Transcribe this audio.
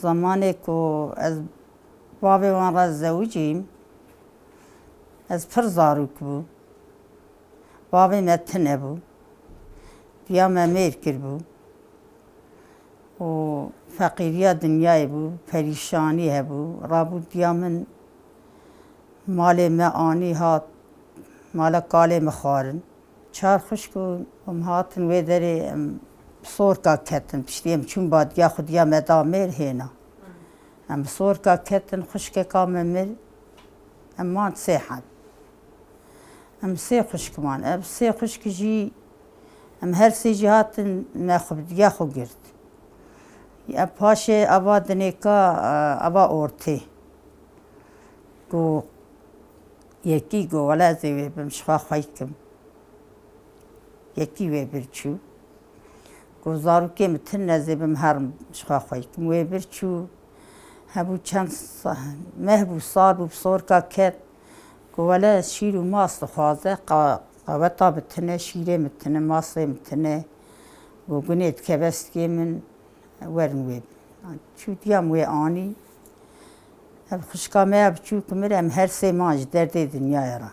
زمانی که از بابی وان را زوجیم از پر زاروک بود بابی متنه بود دیا میر کر بود و فقیری دنیای بود پریشانی بود رابود دیا من مال معانی هات مال کاله مخارن چهار خوش کن هاتن و داره صور کا کتن پشتیم چون باد یا خود یا مدامر هینا صور کا کتن خوش که کام مر امان سیحد سه خوش کمان سه خوش کجی هر سی جهاتن نخب یا خو گرد یا پاشه آوا دنیکا آوا اورتی گو یکی گو ولا زیوی بمشخوا خواهی کم یکی وی برچو گو زارو که متن نزیبم هرم شخوا خواهی کم وی برچو هبو چند مهبو صار بو بصور که کت گو ولا شیر و ماست خوازه قوتا بتنه شیره متنه ماسه متنه گو گنید که بست که من ورن وی چو دیام وی آنی خوشکامه اب چو کمرم هر سه ماج درد دنیا را